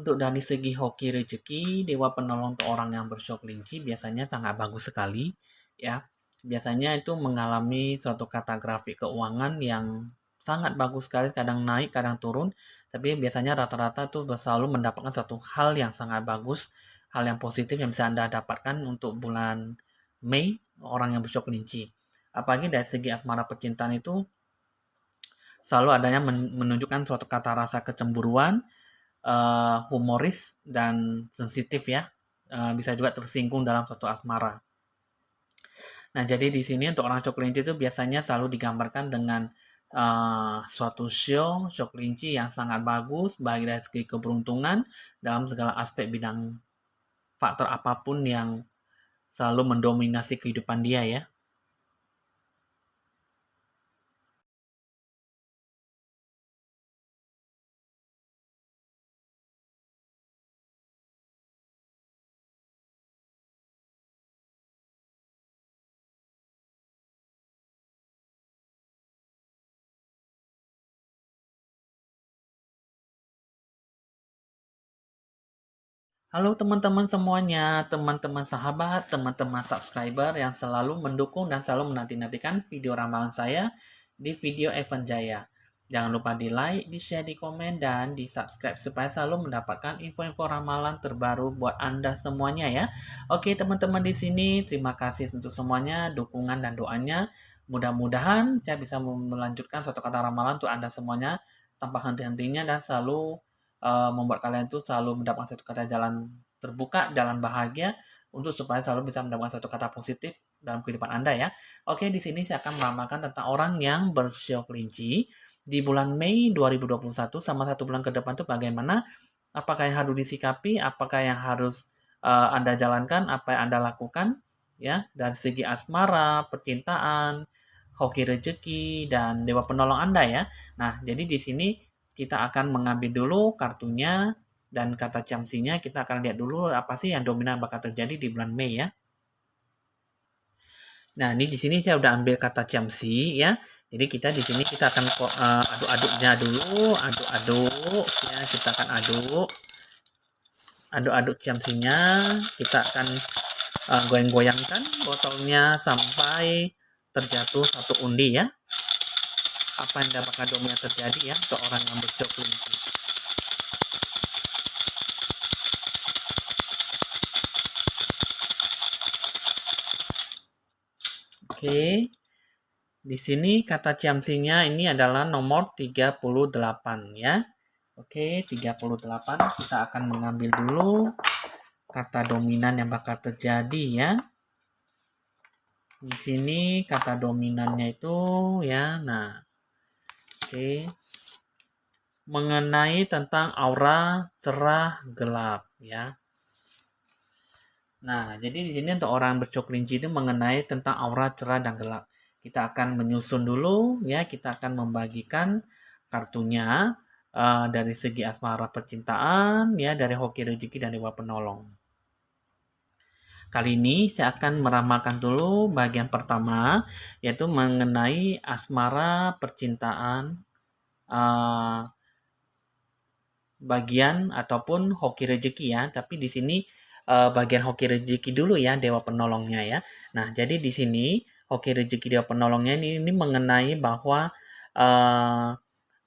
Untuk dari segi hoki rezeki, dewa penolong untuk orang yang bersyok kelinci biasanya sangat bagus sekali, ya. Biasanya itu mengalami suatu kata grafik keuangan yang sangat bagus sekali, kadang naik, kadang turun, tapi biasanya rata-rata tuh selalu mendapatkan suatu hal yang sangat bagus, hal yang positif yang bisa Anda dapatkan untuk bulan Mei, orang yang bersyok kelinci. Apalagi dari segi asmara percintaan itu selalu adanya menunjukkan suatu kata rasa kecemburuan, humoris dan sensitif ya, bisa juga tersinggung dalam suatu asmara. Nah, jadi di sini untuk orang show kelinci itu biasanya selalu digambarkan dengan suatu show kelinci yang sangat bagus, baik dari segi keberuntungan dalam segala aspek bidang faktor apapun yang selalu mendominasi kehidupan dia ya. Halo teman-teman semuanya, teman-teman sahabat, teman-teman subscriber yang selalu mendukung dan selalu menanti-nantikan video ramalan saya di video Evan Jaya. Jangan lupa di like, di share, di komen, dan di subscribe supaya selalu mendapatkan info-info ramalan terbaru buat Anda semuanya ya. Oke teman-teman di sini, terima kasih untuk semuanya, dukungan dan doanya. Mudah-mudahan saya bisa melanjutkan suatu kata ramalan untuk Anda semuanya tanpa henti-hentinya dan selalu membuat kalian tuh selalu mendapatkan satu kata jalan terbuka, jalan bahagia untuk supaya selalu bisa mendapatkan satu kata positif dalam kehidupan Anda ya. Oke, di sini saya akan meramalkan tentang orang yang bersio kelinci di bulan Mei 2021 sama satu bulan ke depan itu bagaimana, apakah yang harus disikapi, apakah yang harus Anda jalankan, apa yang Anda lakukan ya dari segi asmara, percintaan, hoki rezeki dan dewa penolong Anda ya. Nah, jadi di sini kita akan mengambil dulu kartunya dan kata camsinya kita akan lihat dulu apa sih yang dominan bakal terjadi di bulan Mei ya. Nah, ini di sini saya udah ambil kata camsi ya. Jadi kita di sini kita akan aduk-aduknya dulu, aduk-aduk ya, kita akan aduk-aduk camsinya, kita akan goyang-goyangkan botolnya sampai terjatuh satu undi ya. Apa yang dapat dominan terjadi ya untuk orang yang bercoklat. Oke, di sini kata ciamsinya ini adalah nomor 38 ya. Oke, 38 kita akan mengambil dulu kata dominan yang bakal terjadi ya. Di sini kata dominannya itu ya. Nah, oke. Mengenai tentang aura cerah gelap ya. Nah, jadi di sini untuk orang bercok kelinci itu mengenai tentang aura cerah dan gelap. Kita akan menyusun dulu ya, kita akan membagikan kartunya dari segi asmara percintaan ya, dari hoki rezeki dan dewa penolong. Kali ini saya akan meramalkan dulu bagian pertama yaitu mengenai asmara percintaan uh, bagian ataupun hoki rezeki ya. Tapi di sini bagian hoki rezeki dulu ya, dewa penolongnya ya. Nah, jadi di sini hoki rezeki dewa penolongnya ini mengenai bahwa uh,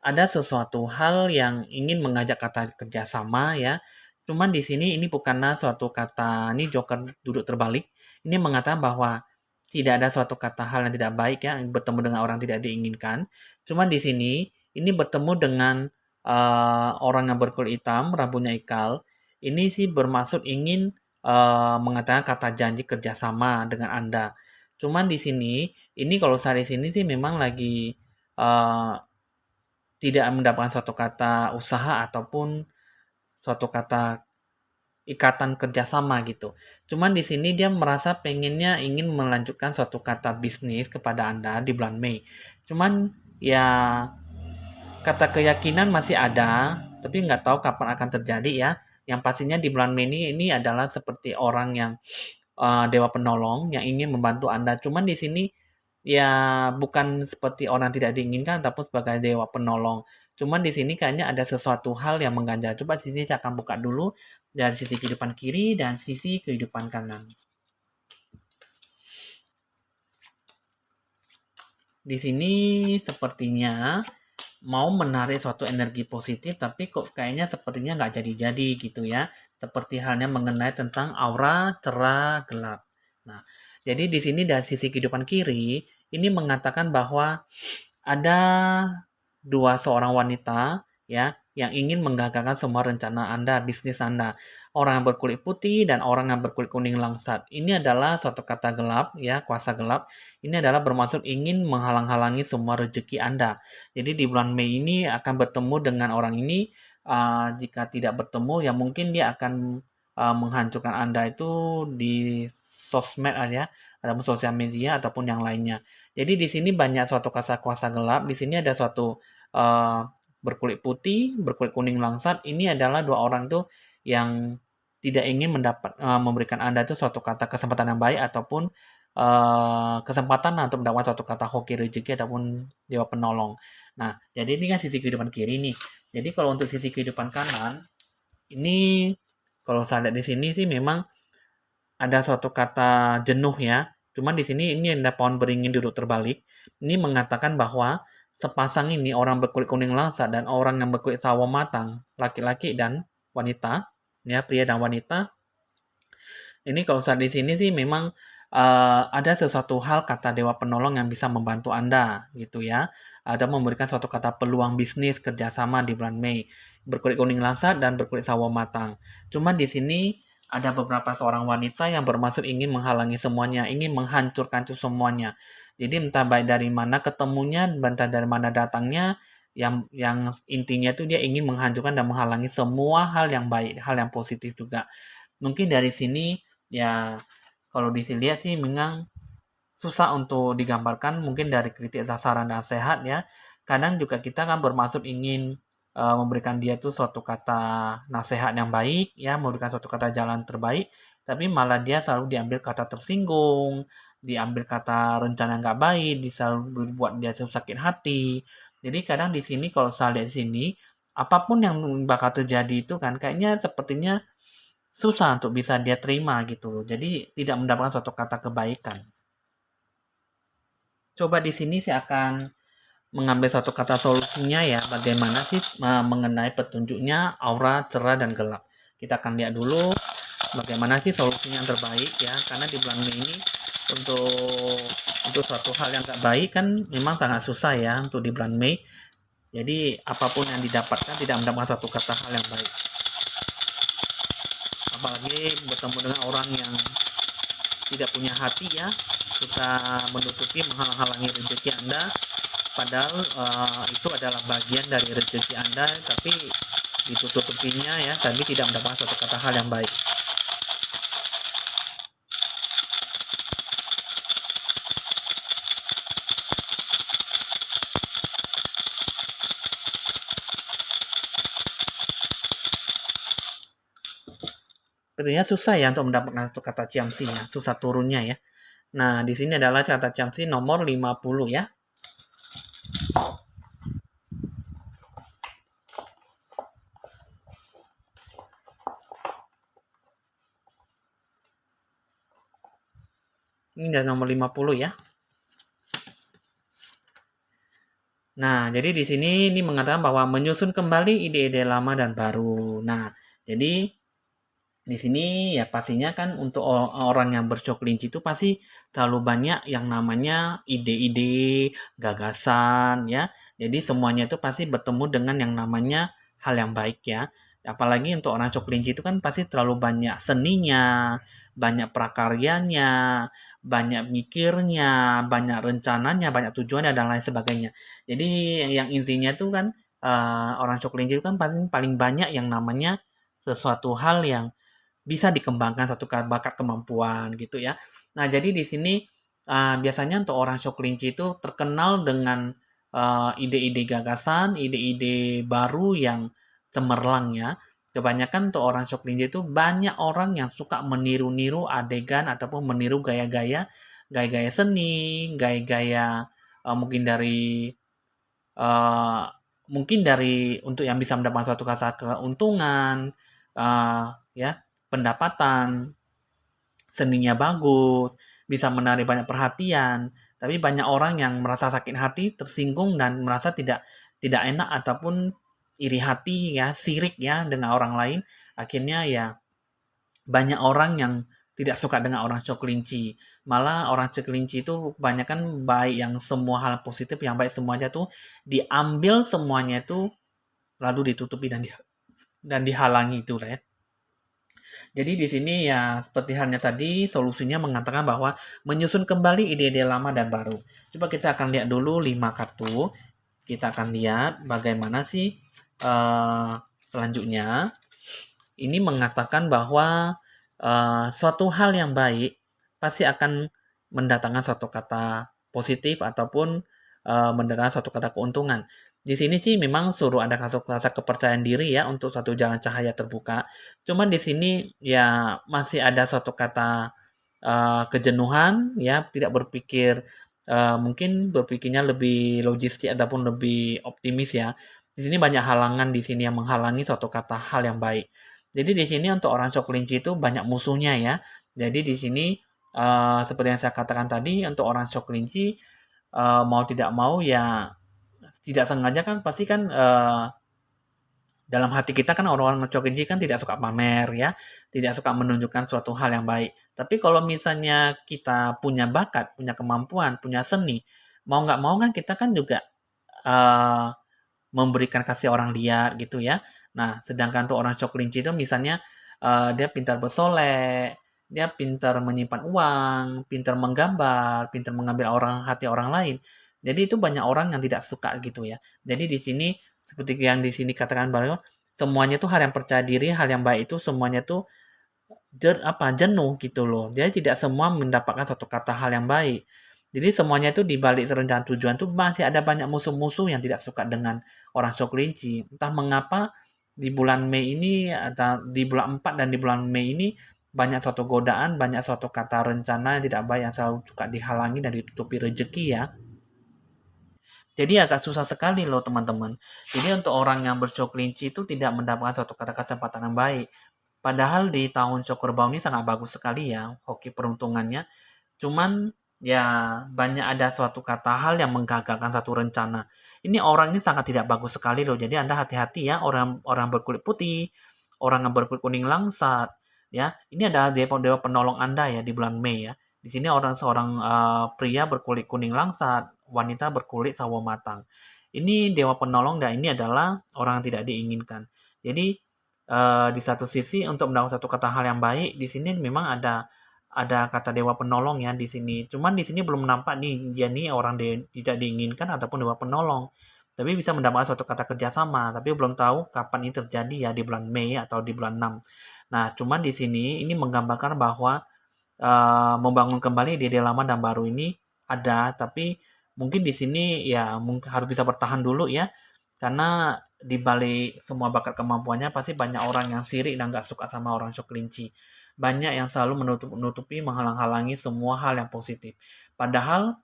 ada sesuatu hal yang ingin mengajak kata kerjasama ya. Cuman di sini ini bukanlah suatu kata, ini joker duduk terbalik. Ini mengatakan bahwa tidak ada suatu kata hal yang tidak baik ya, bertemu dengan orang tidak diinginkan. Cuman di sini ini bertemu dengan orang yang berkulit hitam, rambutnya ikal. Ini sih bermaksud ingin mengatakan kata janji kerjasama dengan Anda. Cuman di sini, ini kalau saya di sini sih memang lagi uh, tidak mendapatkan suatu kata usaha ataupun suatu kata ikatan kerjasama gitu. Cuman di sini dia merasa pengennya ingin melanjutkan suatu kata bisnis kepada Anda di bulan Mei. Cuman ya kata keyakinan masih ada, tapi nggak tahu kapan akan terjadi ya. Yang pastinya di bulan Mei ini adalah seperti orang yang dewa penolong yang ingin membantu Anda. Cuman di sini ya bukan seperti orang tidak diinginkan, ataupun sebagai dewa penolong. Cuman di sini kayaknya ada sesuatu hal yang mengganjal. Coba di sini saya akan buka dulu dari sisi kehidupan kiri dan sisi kehidupan kanan. Di sini sepertinya mau menarik suatu energi positif, tapi kok kayaknya sepertinya nggak jadi-jadi gitu ya. Seperti halnya mengenai tentang aura cerah gelap. Nah, jadi di sini dari sisi kehidupan kiri, ini mengatakan bahwa ada dua seorang wanita ya yang ingin menggagalkan semua rencana Anda, bisnis Anda. Orang yang berkulit putih dan orang yang berkulit kuning langsat. Ini adalah suatu kata gelap ya, kuasa gelap. Ini adalah bermaksud ingin menghalang-halangi semua rezeki Anda. Jadi di bulan Mei ini akan bertemu dengan orang ini. Jika tidak bertemu, ya mungkin dia akan menghancurkan Anda itu di sosmed aja, ataupun sosial media ataupun yang lainnya. Jadi di sini banyak suatu kata kuasa gelap. Di sini ada suatu uh, berkulit putih, berkulit kuning langsat. Ini adalah dua orang tuh yang tidak ingin memberikan Anda itu suatu kata kesempatan yang baik ataupun kesempatan untuk mendapatkan suatu kata hoki rezeki ataupun dewa penolong. Nah, jadi ini kan sisi kehidupan kiri nih. Jadi kalau untuk sisi kehidupan kanan, ini kalau saya lihat di sini sih memang ada suatu kata jenuh ya. Cuman di sini ini ada pohon beringin duduk terbalik. Ini mengatakan bahwa sepasang ini orang berkulit kuning langsat dan orang yang berkulit sawo matang, laki-laki dan wanita, ya pria dan wanita. Ini kalau saat di sini sih memang ada sesuatu hal kata dewa penolong yang bisa membantu Anda gitu ya. Ada memberikan suatu kata peluang bisnis kerjasama di bulan Mei. Berkulit kuning langsat dan berkulit sawo matang. Cuma di sini ada beberapa seorang wanita yang bermaksud ingin menghalangi semuanya, ingin menghancurkan itu semuanya. Jadi entah baik dari mana ketemunya, entah dari mana datangnya, yang intinya itu dia ingin menghancurkan dan menghalangi semua hal yang baik, hal yang positif juga. Mungkin dari sini ya kalau dilihat sih memang susah untuk digambarkan mungkin dari kritik sasaran dan sehat ya. Kadang juga kita kan bermaksud ingin memberikan dia tuh suatu kata nasihat yang baik ya, memberikan suatu kata jalan terbaik, tapi malah dia selalu diambil kata tersinggung, diambil kata rencana yang nggak baik, selalu buat dia tuh sakit hati. Jadi kadang di sini kalau saya lihat di sini, apapun yang bakal terjadi itu kan kayaknya sepertinya susah untuk bisa dia terima gitu loh. Jadi tidak mendapatkan suatu kata kebaikan. Coba di sini saya akan mengambil satu kata solusinya ya, bagaimana sih mengenai petunjuknya aura cerah dan gelap. Kita akan lihat dulu bagaimana sih solusinya yang terbaik ya, karena di bulan Mei ini untuk untuk suatu hal yang gak baik kan memang sangat susah ya untuk di bulan Mei. Jadi apapun yang didapatkan tidak mendapatkan suatu kata hal yang baik. Apalagi bertemu dengan orang yang tidak punya hati ya, suka menutupi menghalang-halangi rezeki Anda, padahal itu adalah bagian dari rezeki Anda, tapi ditutupinya ya, tapi tidak mendapatkan suatu kata hal yang baik. Tentunya susah ya untuk mendapatkan satu kata ciamsinya, susah turunnya ya. Nah, di sini adalah kata ciamsi nomor 50 ya. Ini adalah nomor 50 ya. Nah, jadi di sini ini mengatakan bahwa menyusun kembali ide-ide lama dan baru. Nah, jadi di sini ya pastinya kan untuk orang yang bercoklinci itu pasti terlalu banyak yang namanya ide-ide, gagasan ya. Jadi semuanya itu pasti bertemu dengan yang namanya hal yang baik ya. Apalagi untuk orang coklinci itu kan pasti terlalu banyak seninya, banyak prakaryanya, banyak mikirnya, banyak rencananya, banyak tujuannya dan lain sebagainya. Jadi yang intinya itu kan orang coklinci itu kan paling paling banyak yang namanya sesuatu hal yang bisa dikembangkan satu bakat kemampuan gitu ya. Nah, jadi di sini biasanya untuk orang show kelinci itu terkenal dengan ide-ide gagasan, ide-ide baru yang cemerlang ya. Kebanyakan untuk orang show kelinci itu banyak orang yang suka meniru-niru adegan ataupun meniru gaya-gaya seni, gaya-gaya mungkin dari eh, mungkin dari untuk yang bisa mendapatkan suatu kata keuntungan, eee, ya, pendapatan, seninya bagus, bisa menarik banyak perhatian, tapi banyak orang yang merasa sakit hati, tersinggung, dan merasa tidak tidak enak ataupun iri hati ya, sirik ya dengan orang lain. Akhirnya ya banyak orang yang tidak suka dengan orang kelinci. Malah orang kelinci itu kebanyakan baik, yang semua hal positif yang baik semuanya tuh diambil semuanya itu lalu ditutupi dan dihalangi itu lah ya. Jadi di sini ya seperti halnya tadi solusinya mengatakan bahwa menyusun kembali ide-ide lama dan baru. Coba kita akan lihat dulu 5 kartu. Kita akan lihat bagaimana sih selanjutnya. Ini mengatakan bahwa suatu hal yang baik pasti akan mendatangkan suatu kata positif ataupun mendatangkan suatu kata keuntungan. Di sini sih memang suruh ada satu rasa kepercayaan diri ya untuk suatu jalan cahaya terbuka. Cuman di sini ya masih ada suatu kata kejenuhan ya, tidak berpikir mungkin berpikirnya lebih logistik ataupun lebih optimis ya. Di sini banyak halangan di sini yang menghalangi suatu kata hal yang baik. Jadi di sini untuk orang show kelinci itu banyak musuhnya ya. Jadi di sini seperti yang saya katakan tadi untuk orang show kelinci mau tidak mau ya tidak sengaja kan pasti kan dalam hati kita kan orang-orang nge kan tidak suka pamer ya, tidak suka menunjukkan suatu hal yang baik. Tapi kalau misalnya kita punya bakat, punya kemampuan, punya seni, mau nggak mau kan kita kan juga eee, memberikan kasih orang lihat gitu ya. Nah, sedangkan tuh orang kelinci itu misalnya dia pintar bersolek, dia pintar menyimpan uang, pintar menggambar, pintar mengambil hati orang lain. Jadi itu banyak orang yang tidak suka gitu ya. Jadi di sini seperti yang di sini katakan bahwa semuanya tuh hal yang percaya diri, hal yang baik itu semuanya tuh jenuh gitu loh. Dia tidak semua mendapatkan satu kata hal yang baik. Jadi semuanya itu di balik rencana tujuan tuh masih ada banyak musuh-musuh yang tidak suka dengan orang kelinci. Entah mengapa di bulan Mei ini atau di bulan 4 dan di bulan Mei ini banyak suatu godaan, banyak suatu kata rencana yang tidak baik yang selalu suka dihalangi dan ditutupi rezeki ya. Jadi agak susah sekali loh teman-teman. Jadi untuk orang yang berkelinci itu tidak mendapatkan suatu kata kesempatan yang baik. Padahal di tahun Kerbau ini sangat bagus sekali ya hoki peruntungannya. Cuman ya banyak ada suatu kata hal yang menggagalkan satu rencana. Ini orang ini sangat tidak bagus sekali loh. Jadi Anda hati-hati ya orang orang berkulit putih, orang yang berkulit kuning langsat ya. Ini adalah dewa dewa penolong Anda ya di bulan Mei ya. Di sini seorang pria berkulit kuning langsat, wanita berkulit sawo matang. Ini dewa penolong dan ini adalah orang yang tidak diinginkan. Jadi di satu sisi untuk mendapatkan satu kata hal yang baik, di sini memang ada kata dewa penolong ya di sini. Cuman di sini belum nampak nih dia nih orang tidak diinginkan ataupun dewa penolong. Tapi bisa mendapatkan suatu kata kerjasama, tapi belum tahu kapan ini terjadi ya di bulan Mei atau di bulan 6. Nah, cuman di sini ini menggambarkan bahwa membangun kembali ide-ide lama dan baru ini ada, tapi mungkin di sini ya mungkin harus bisa bertahan dulu ya, karena di balik semua bakat kemampuannya pasti banyak orang yang sirik dan nggak suka sama orang kelinci. Banyak yang selalu menutupi, menghalang-halangi semua hal yang positif. Padahal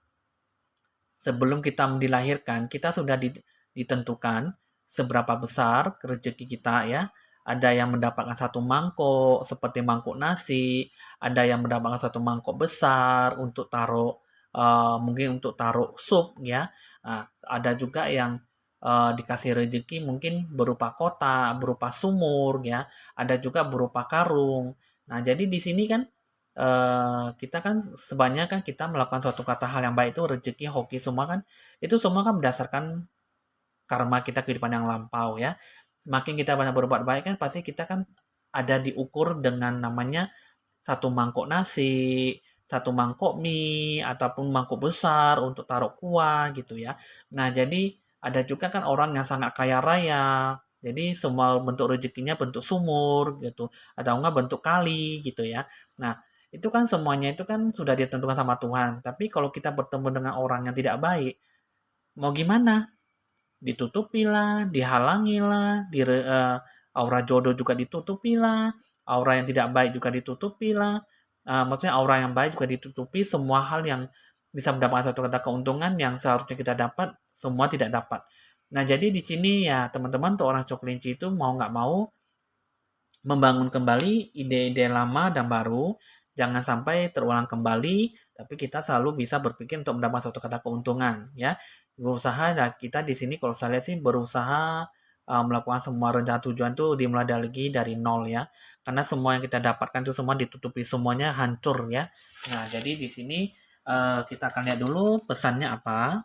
sebelum kita dilahirkan, kita sudah ditentukan seberapa besar rezeki kita ya. Ada yang mendapatkan satu mangkok seperti mangkok nasi, ada yang mendapatkan satu mangkok besar untuk taruh mungkin untuk taruh sup ya. Nah, ada juga yang dikasih rezeki mungkin berupa kota, berupa sumur ya, ada juga berupa karung. Nah, jadi di sini kan kita kan sebanyak kan kita melakukan suatu kata hal yang baik itu rezeki, hoki semua kan, itu semua kan berdasarkan karma kita kehidupan yang lampau ya. Semakin kita banyak berbuat baik kan pasti kita kan ada diukur dengan namanya satu mangkok nasi, satu mangkok mie, ataupun mangkok besar untuk taruh kuah gitu ya. Nah, jadi ada juga kan orang yang sangat kaya raya. Jadi semua bentuk rezekinya bentuk sumur gitu atau enggak bentuk kali gitu ya. Nah, itu kan semuanya itu kan sudah ditentukan sama Tuhan. Tapi kalau kita bertemu dengan orang yang tidak baik, mau gimana? Ditutupilah, dihalangilah, aura jodoh juga ditutupilah, aura yang tidak baik juga ditutupilah, maksudnya aura yang baik juga ditutupi, semua hal yang bisa mendapatkan satu kata keuntungan yang seharusnya kita dapat, semua tidak dapat. Nah, jadi di sini ya teman-teman tuh orang Coklinci itu mau nggak mau membangun kembali ide-ide lama dan baru, jangan sampai terulang kembali, tapi kita selalu bisa berpikir untuk mendapat suatu kata keuntungan, ya. Berusaha, ya kita di sini kalau saya lihat sih berusaha melakukan semua rencana tujuan tuh dimulai lagi dari nol ya, karena semua yang kita dapatkan itu semua ditutupi semuanya hancur ya. Nah, jadi di sini kita akan lihat dulu pesannya apa.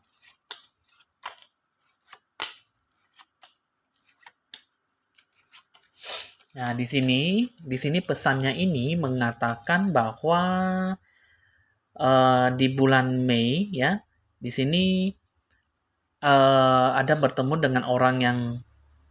Nah, di sini pesannya ini mengatakan bahwa di bulan Mei ya, di sini Anda bertemu dengan orang yang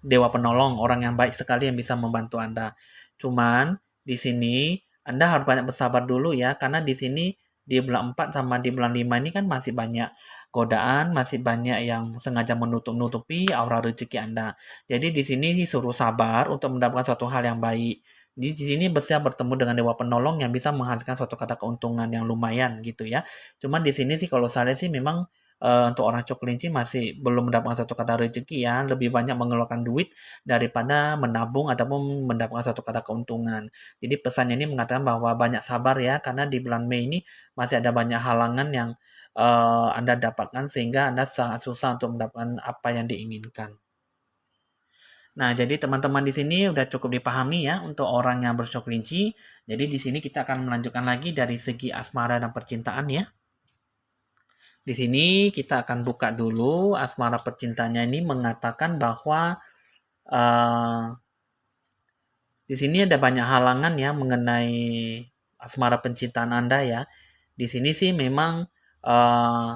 dewa penolong, orang yang baik sekali yang bisa membantu Anda. Cuman di sini Anda harus banyak bersabar dulu ya, karena di sini di bulan 4 sama di bulan 5 ini kan masih banyak godaan, masih banyak yang sengaja menutup-nutupi aura rezeki Anda. Jadi di sini disuruh sabar untuk mendapatkan suatu hal yang baik. Di sini bersiap bertemu dengan dewa penolong yang bisa menghasilkan suatu kata keuntungan yang lumayan gitu ya. Cuman di sini sih kalau saya lihat sih memang untuk orang Coklinci masih belum mendapatkan satu kata rezeki ya, lebih banyak mengeluarkan duit daripada menabung ataupun mendapatkan satu kata keuntungan. Jadi pesannya ini mengatakan bahwa banyak sabar ya, karena di bulan Mei ini masih ada banyak halangan yang Anda dapatkan sehingga Anda sangat susah untuk mendapatkan apa yang diinginkan. Nah, jadi teman-teman di sini udah cukup dipahami ya untuk orang yang bercoklinci. Jadi di sini kita akan melanjutkan lagi dari segi asmara dan percintaan ya. Di sini kita akan buka dulu asmara percintanya ini mengatakan bahwa eh, di sini ada banyak halangan ya mengenai asmara percintaan Anda ya. Di sini sih memang eh,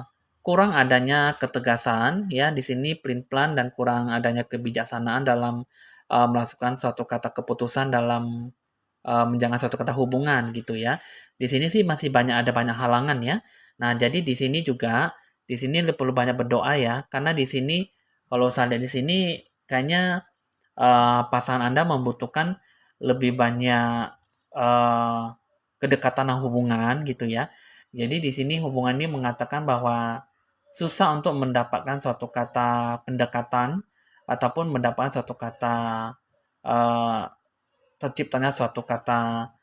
kurang adanya ketegasan ya. Di sini pelin-pelan dan kurang adanya kebijaksanaan dalam melakukan suatu kata keputusan dalam menjaga suatu kata hubungan gitu ya. Di sini sih masih ada banyak halangan ya. Nah, jadi di sini juga di sini perlu banyak berdoa ya, karena di sini kalau saya lihat di sini kayaknya pasangan Anda membutuhkan lebih banyak eh, kedekatan dan hubungan gitu ya. Jadi di sini hubungan ini mengatakan bahwa susah untuk mendapatkan suatu kata pendekatan ataupun mendapatkan suatu kata eh, terciptanya suatu kata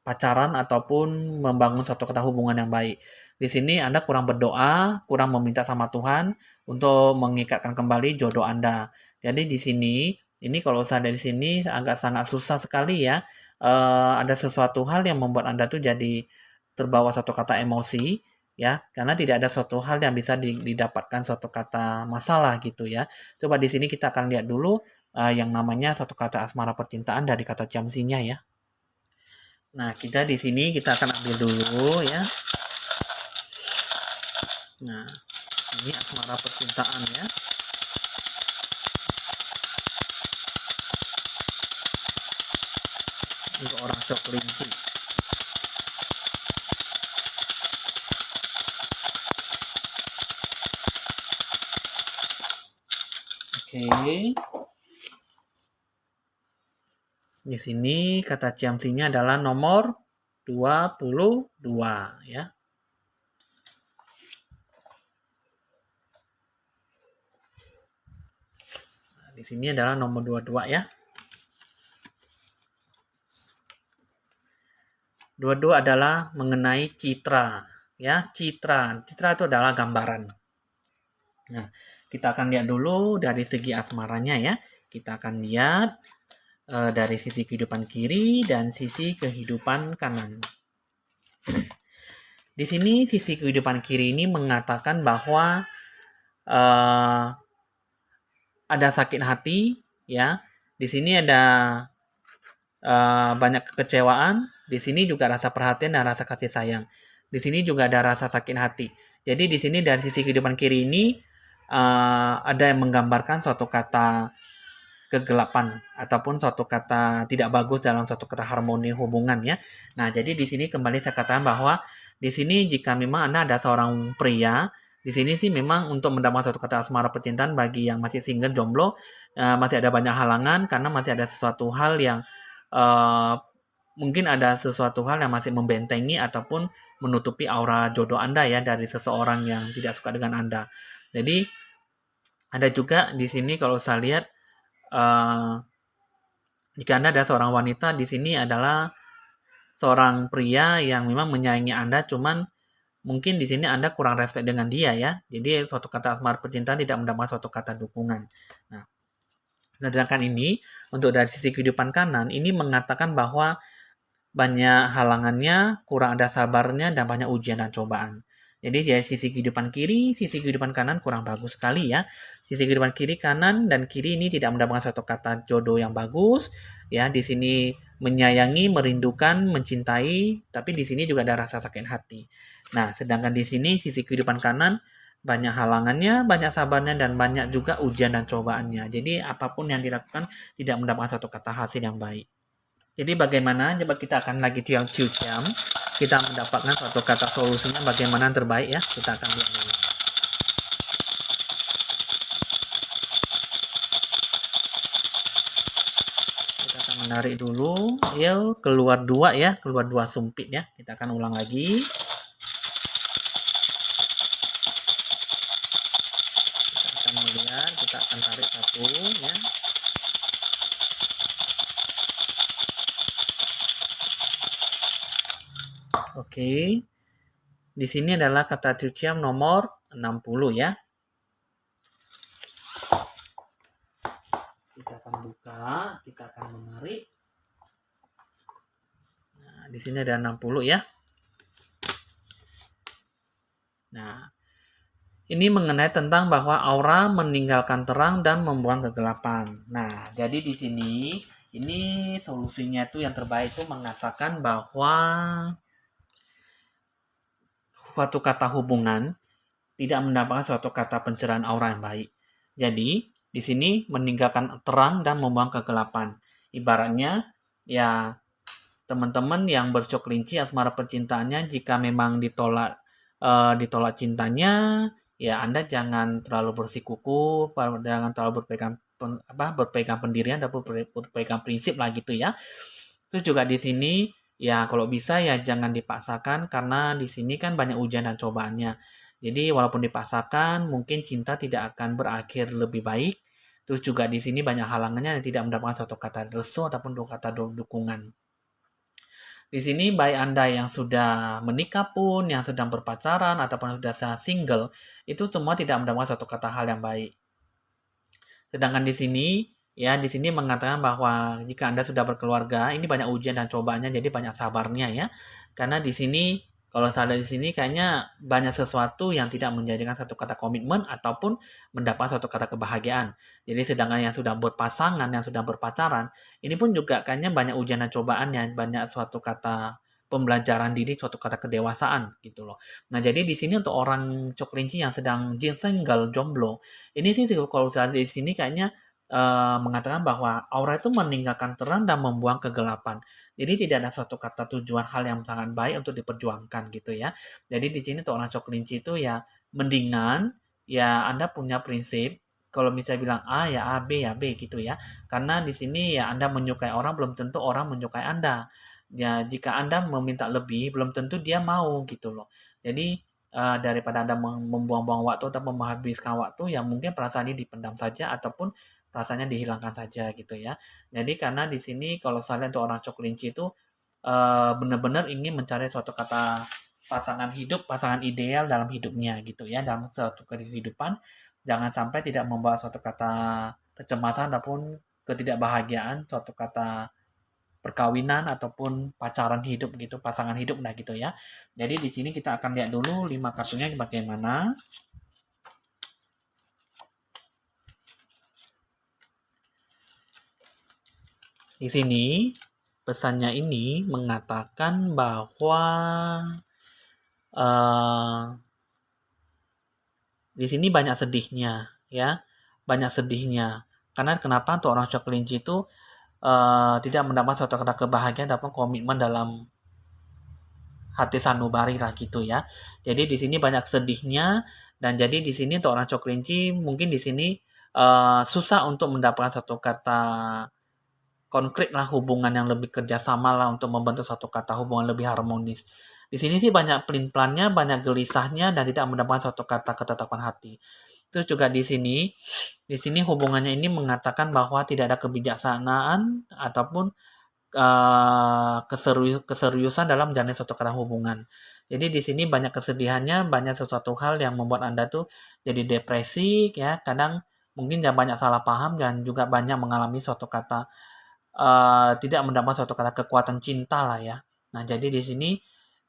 pacaran ataupun membangun suatu kata hubungan yang baik. Di sini Anda kurang berdoa, kurang meminta sama Tuhan untuk mengikatkan kembali jodoh Anda. Jadi di sini, ini kalau saya dari sini agak sangat susah sekali ya. Ada sesuatu hal yang membuat Anda tuh jadi terbawa satu kata emosi ya, karena tidak ada suatu hal yang bisa didapatkan suatu kata masalah gitu ya. Coba di sini kita akan lihat dulu yang namanya suatu kata asmara percintaan dari kata Jamsinya ya. Nah, kita di sini kita akan ambil dulu ya. Nah, ini asmara percintaan ya. Untuk orang sok kelinci. Oke. Di sini kata ciamsinya adalah nomor 22 ya. Nah, di sini adalah nomor 22 ya. 22 adalah mengenai citra ya, citra. Citra itu adalah gambaran. Nah, kita akan lihat dulu dari segi asmaranya ya. Kita akan lihat dari sisi kehidupan kiri dan sisi kehidupan kanan. Di sini sisi kehidupan kiri ini mengatakan bahwa uh, ada sakit hati, ya. Di sini ada banyak kekecewaan. Di sini juga rasa perhatian dan rasa kasih sayang. Di sini juga ada rasa sakit hati. Jadi di sini dari sisi kehidupan kiri ini ada yang menggambarkan suatu kata kegelapan ataupun suatu kata tidak bagus dalam suatu kata harmoni hubungan ya. Nah, jadi di sini kembali saya katakan bahwa di sini jika memang Anda ada seorang pria, di sini sih memang untuk mendapatkan suatu kata asmara percintaan bagi yang masih single jomblo masih ada banyak halangan karena masih ada sesuatu hal yang eh, mungkin ada sesuatu hal yang masih membentengi ataupun menutupi aura jodoh Anda ya dari seseorang yang tidak suka dengan Anda. Jadi Ada juga di sini kalau saya lihat, eee, jika Anda adalah seorang wanita, di sini adalah seorang pria yang memang menyayangi Anda, cuman mungkin di sini Anda kurang respect dengan dia ya. Jadi suatu kata asmara percintaan tidak mendapatkan suatu kata dukungan. Nah, sedangkan ini untuk dari sisi kehidupan kanan, ini mengatakan bahwa banyak halangannya, kurang ada sabarnya, dan banyak ujian dan cobaan. Jadi dari sisi kehidupan kiri, sisi kehidupan kanan kurang bagus sekali ya. Sisi kehidupan kiri, kanan, dan kiri ini tidak mendapatkan satu kata jodoh yang bagus. Ya, di sini menyayangi, merindukan, mencintai, tapi di sini juga ada rasa sakit hati. Nah, sedangkan di sini sisi kehidupan kanan banyak halangannya, banyak sabarnya, dan banyak juga ujian dan cobaannya. Jadi apapun yang dilakukan tidak mendapatkan satu kata hasil yang baik. Jadi bagaimana, coba kita akan lagi ciam-ciam, kita mendapatkan suatu kata solusinya bagaimana yang terbaik ya, kita akan lihat dulu. Kita akan menarik dulu, yuk keluar dua ya, keluar dua sumpit ya, kita akan ulang lagi. Kita akan melihat, kita akan tarik satu ya. Oke, di sini adalah kata ciam nomor 60 ya. Kita akan buka, kita akan menarik. Nah, di sini ada 60 ya. Nah, ini mengenai tentang bahwa aura meninggalkan terang dan membuang kegelapan. Nah, jadi di sini ini solusinya itu yang terbaik itu mengatakan bahwa suatu kata hubungan tidak mendapatkan suatu kata pencerahan aura yang baik. Jadi, di sini meninggalkan terang dan membuang kegelapan. Ibaratnya ya teman-teman yang bercoklinci asmara percintaannya jika memang ditolak cintanya, ya Anda jangan terlalu bersikukuh, jangan terlalu berpegang pendirian ataupun berpegang prinsip lah gitu ya. Terus juga di sini ya kalau bisa ya jangan dipaksakan karena di sini kan banyak ujian dan cobaannya. Jadi walaupun dipaksakan mungkin cinta tidak akan berakhir lebih baik. Terus juga di sini banyak halangannya yang tidak mendapatkan suatu kata restu ataupun dua kata dukungan. Di sini baik Anda yang sudah menikah pun, yang sedang berpacaran, ataupun sudah single, itu semua tidak mendapatkan satu kata hal yang baik. Sedangkan di sini, ya di sini mengatakan bahwa jika Anda sudah berkeluarga, ini banyak ujian dan cobaannya, jadi banyak sabarnya ya. Karena di sini, kalau saya di sini kayaknya banyak sesuatu yang tidak menjadikan satu kata komitmen ataupun mendapat satu kata kebahagiaan. Jadi sedangkan yang sudah berpasangan, yang sudah berpacaran, ini pun juga kayaknya banyak ujian dan cobaannya, banyak suatu kata pembelajaran diri, suatu kata kedewasaan gitu loh. Nah, jadi di sini untuk orang coklinci yang sedang single, jomblo, ini sih kalau saya di sini kayaknya, mengatakan bahwa aura itu meninggalkan terang dan membuang kegelapan. Jadi tidak ada suatu kata tujuan hal yang sangat baik untuk diperjuangkan gitu ya. Jadi di sini untuk orang coklinci itu ya mendingan ya Anda punya prinsip, kalau misalnya bilang A ya A, B ya B gitu ya. Karena di sini ya Anda menyukai orang belum tentu orang menyukai Anda. Ya jika Anda meminta lebih belum tentu dia mau gitu loh. Jadi daripada Anda membuang-buang waktu atau menghabiskan waktu yang mungkin perasaan ini dipendam saja ataupun perasaannya dihilangkan saja gitu ya. Jadi karena di sini kalau saya lihat untuk orang coklinci itu benar-benar ingin mencari suatu kata pasangan hidup, pasangan ideal dalam hidupnya gitu ya, dalam suatu kehidupan. Jangan sampai tidak membawa suatu kata kecemasan ataupun ketidakbahagiaan, suatu kata perkawinan ataupun pacaran hidup gitu, pasangan hidup nah gitu ya. Jadi di sini kita akan lihat dulu 5 kartunya bagaimana. Di sini pesannya ini mengatakan bahwa uh, di sini banyak sedihnya ya, banyak sedihnya. Karena kenapa untuk orang shock kelinci itu tidak mendapat suatu kata kebahagiaan ataupun komitmen dalam hati sanubari lah gitu ya. Jadi di sini banyak sedihnya dan jadi di sini untuk orang coklinci mungkin di sini susah untuk mendapatkan satu kata konkret lah hubungan yang lebih kerjasama lah untuk membentuk satu kata hubungan lebih harmonis. Di sini sih banyak pelin-pelannya, banyak gelisahnya dan tidak mendapatkan satu kata ketetapan hati. Terus juga di sini hubungannya ini mengatakan bahwa tidak ada kebijaksanaan ataupun keseriusan dalam menjalani suatu kata hubungan. Jadi di sini banyak kesedihannya, banyak sesuatu hal yang membuat Anda tuh jadi depresi ya, kadang mungkin ya banyak salah paham dan juga banyak mengalami suatu kata tidak mendapat suatu kata kekuatan cinta lah ya. Nah, jadi di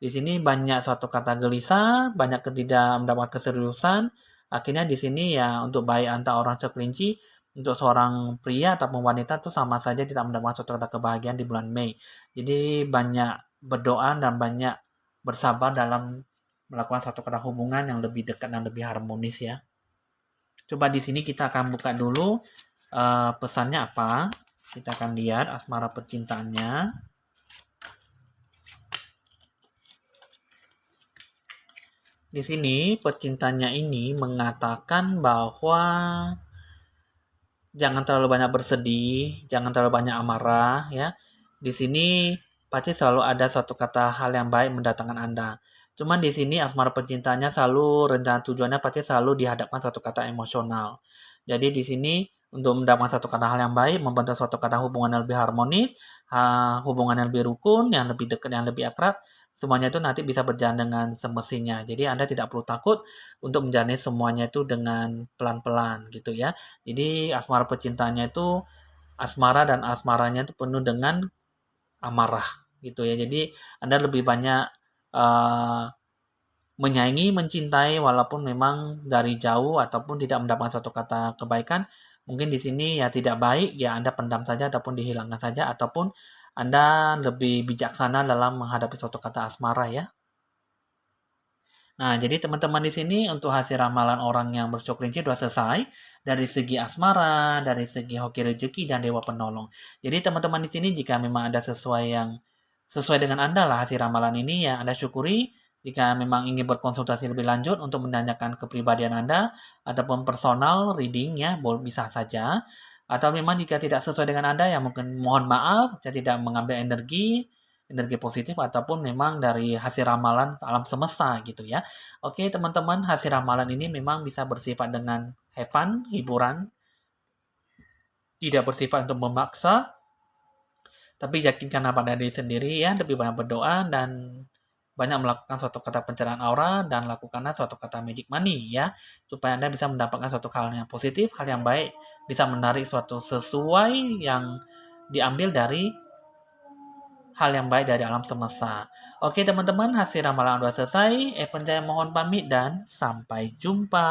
sini banyak suatu kata gelisah, banyak tidak mendapat keseriusan. Akhirnya di sini ya untuk baik antara orang sekelincing, untuk seorang pria ataupun wanita tuh sama saja tidak mendapat suatu kata kebahagiaan di bulan Mei. Jadi banyak berdoa dan banyak bersabar dalam melakukan suatu kata hubungan yang lebih dekat dan lebih harmonis ya. Coba di sini kita akan buka dulu pesannya apa. Kita akan lihat asmara percintaannya. Di sini pecintanya ini mengatakan bahwa jangan terlalu banyak bersedih, jangan terlalu banyak amarah ya. Di sini pasti selalu ada suatu kata hal yang baik mendatangkan Anda. Cuman di sini asmara pecintanya selalu rencana tujuannya pasti selalu dihadapkan suatu kata emosional. Jadi di sini untuk mendapatkan suatu kata hal yang baik, membentuk suatu kata hubungan yang lebih harmonis, hubungan yang lebih rukun, yang lebih dekat, yang lebih akrab, semuanya itu nanti bisa berjalan dengan semestinya. Jadi Anda tidak perlu takut untuk menjalani semuanya itu dengan pelan-pelan gitu ya. Jadi asmara pecintanya itu asmara dan asmaranya itu penuh dengan amarah gitu ya. Jadi Anda lebih banyak uh, menyayangi, mencintai walaupun memang dari jauh ataupun tidak mendapatkan suatu kata kebaikan. Mungkin di sini ya tidak baik, ya Anda pendam saja ataupun dihilangkan saja ataupun Anda lebih bijaksana dalam menghadapi suatu kata asmara ya. Nah, jadi teman-teman di sini untuk hasil ramalan orang yang bersyukur kelinci sudah selesai dari segi asmara, dari segi hoki rezeki dan dewa penolong. Jadi teman-teman di sini jika memang ada sesuai dengan Anda lah hasil ramalan ini ya Anda syukuri. Jika memang ingin berkonsultasi lebih lanjut untuk menanyakan kepribadian Anda ataupun personal reading ya, bisa saja. Atau memang jika tidak sesuai dengan Anda ya mungkin mohon maaf, saya tidak mengambil energi positif ataupun memang dari hasil ramalan alam semesta gitu ya. Oke, teman-teman, hasil ramalan ini memang bisa bersifat dengan have fun, hiburan, tidak bersifat untuk memaksa, tapi yakinkan pada diri sendiri ya, lebih banyak berdoa dan banyak melakukan suatu kata pencerahan aura dan lakukanlah suatu kata magic money ya, supaya Anda bisa mendapatkan suatu hal yang positif, hal yang baik, bisa menarik suatu sesuai yang diambil dari hal yang baik dari alam semesta. Oke teman-teman, hasil ramalan sudah selesai. Evan Jaya mohon pamit dan sampai jumpa.